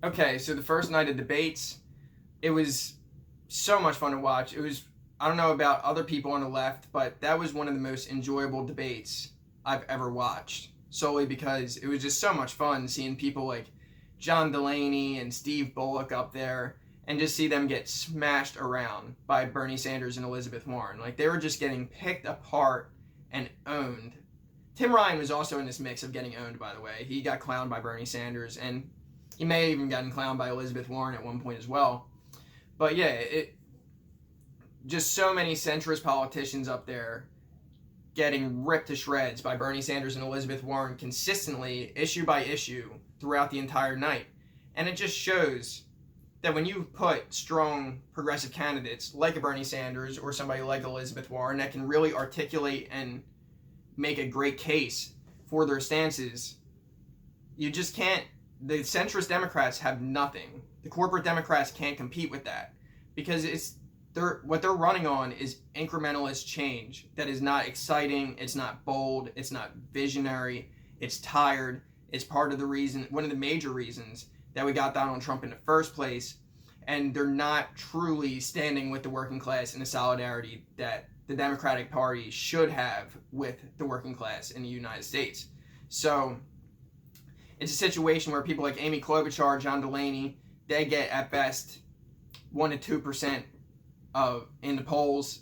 Okay, so the first night of debates, it was so much fun to watch. I don't know about other people on the left, but that was one of the most enjoyable debates I've ever watched, solely because it was just so much fun seeing people like John Delaney and Steve Bullock up there and just see them get smashed around by Bernie Sanders and Elizabeth Warren. Like they were just getting picked apart and owned. Tim Ryan was also in this mix of getting owned, by the way. He got clowned by Bernie Sanders, and he may have even gotten clowned by Elizabeth Warren at one point as well. But yeah, it just so many centrist politicians up there getting ripped to shreds by Bernie Sanders and Elizabeth Warren consistently, issue by issue, throughout the entire night. And it just shows that when you put strong progressive candidates like a Bernie Sanders or somebody like Elizabeth Warren that can really articulate and make a great case for their stances, you just can't. The centrist Democrats have nothing. The corporate Democrats can't compete with that because what they're running on is incrementalist change that is not exciting, it's not bold, it's not visionary, it's tired. It's part of the reason, one of the major reasons that we got Donald Trump in the first place, and they're not truly standing with the working class in the solidarity that the Democratic Party should have with the working class in the United States. So it's a situation where people like Amy Klobuchar, John Delaney, they get at best 1% to 2% in the polls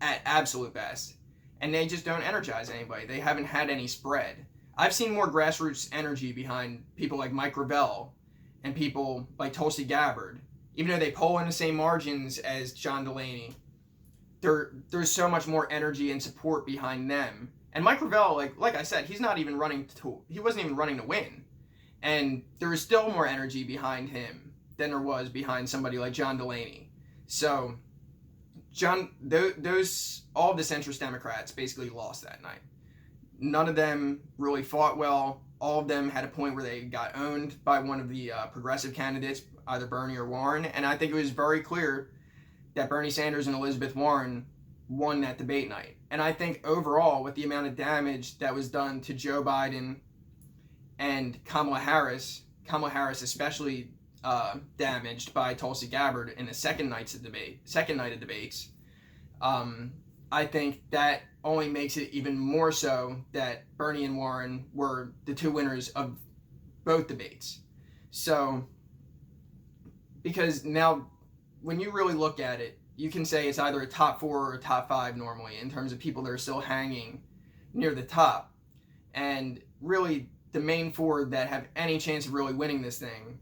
at absolute best, and they just don't energize anybody. They haven't had any spread. I've seen more grassroots energy behind people like Mike Gravel and people like Tulsi Gabbard, even though they poll in the same margins as John Delaney. There's so much more energy and support behind them. And Mike Gravel, like I said, he wasn't even running to win. And there is still more energy behind him than there was behind somebody like John Delaney. So all of the centrist Democrats basically lost that night. None of them really fought well. All of them had a point where they got owned by one of the progressive candidates, either Bernie or Warren. And I think it was very clear that Bernie Sanders and Elizabeth Warren won that debate night. And I think overall, with the amount of damage that was done to Joe Biden and Kamala Harris especially damaged by Tulsi Gabbard in the second night of debates, I think that only makes it even more so that Bernie and Warren were the two winners of both debates. So, because now, when you really look at it, you can say it's either a top 4 or a top 5 normally in terms of people that are still hanging near the top. And really, the main 4 that have any chance of really winning this thing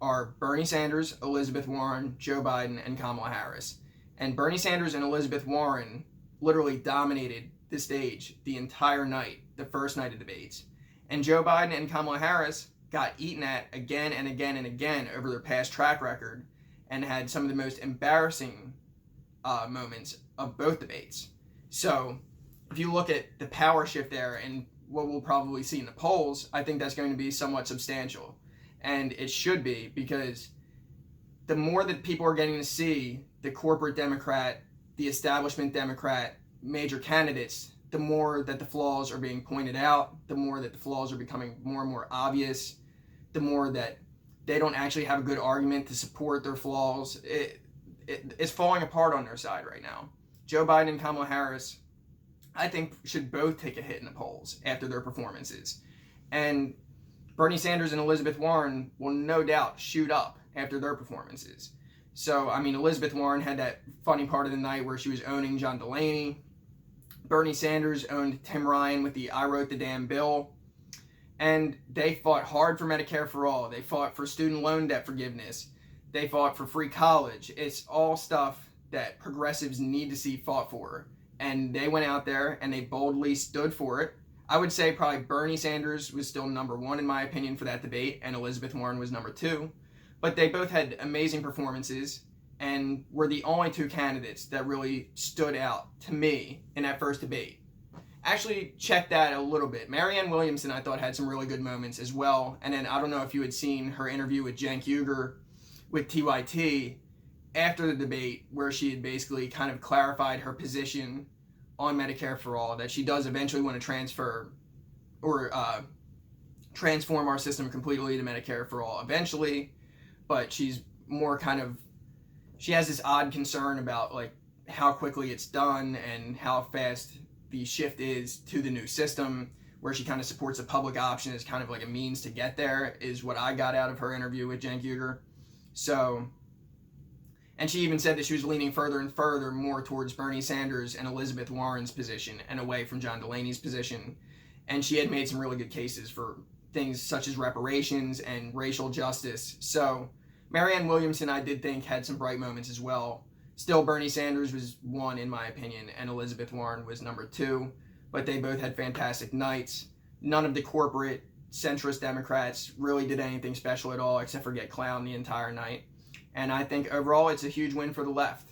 are Bernie Sanders, Elizabeth Warren, Joe Biden, and Kamala Harris. And Bernie Sanders and Elizabeth Warren literally dominated the stage the entire night, the first night of debates. And Joe Biden and Kamala Harris got eaten at again and again and again over their past track record and had some of the most embarrassing moments of both debates. So if you look at the power shift there and what we'll probably see in the polls, I think that's going to be somewhat substantial. And it should be, because the more that people are getting to see the corporate Democrat, the establishment Democrat major candidates, the more that the flaws are being pointed out, the more that the flaws are becoming more and more obvious, the more that they don't actually have a good argument to support their flaws. It's falling apart on their side right now. Joe Biden and Kamala Harris, I think, should both take a hit in the polls after their performances. And Bernie Sanders and Elizabeth Warren will no doubt shoot up after their performances. So, I mean, Elizabeth Warren had that funny part of the night where she was owning John Delaney. Bernie Sanders owned Tim Ryan with the "I wrote the damn bill." And they fought hard for Medicare for all. They fought for student loan debt forgiveness. They fought for free college. It's all stuff that progressives need to see fought for. And they went out there and they boldly stood for it. I would say probably Bernie Sanders was still number 1 in my opinion for that debate, and Elizabeth Warren was number 2. But they both had amazing performances and were the only 2 candidates that really stood out to me in that first debate. Actually, check that a little bit. Marianne Williamson, I thought, had some really good moments as well. And then I don't know if you had seen her interview with Cenk Uygur with TYT after the debate, where she had basically kind of clarified her position on Medicare for all, that she does eventually want to transfer or transform our system completely to Medicare for all eventually, but she's more kind of, she has this odd concern about like how quickly it's done and how fast the shift is to the new system, where she kind of supports a public option as kind of like a means to get there, is what I got out of her interview with Cenk Uygur. So, and she even said that she was leaning further and further more towards Bernie Sanders and Elizabeth Warren's position and away from John Delaney's position. And she had made some really good cases for things such as reparations and racial justice. So Marianne Williamson, I did think, had some bright moments as well. Still, Bernie Sanders was one in my opinion, and Elizabeth Warren was number two. But they both had fantastic nights. None of the corporate centrist Democrats really did anything special at all except for get clowned the entire night. And I think overall it's a huge win for the left.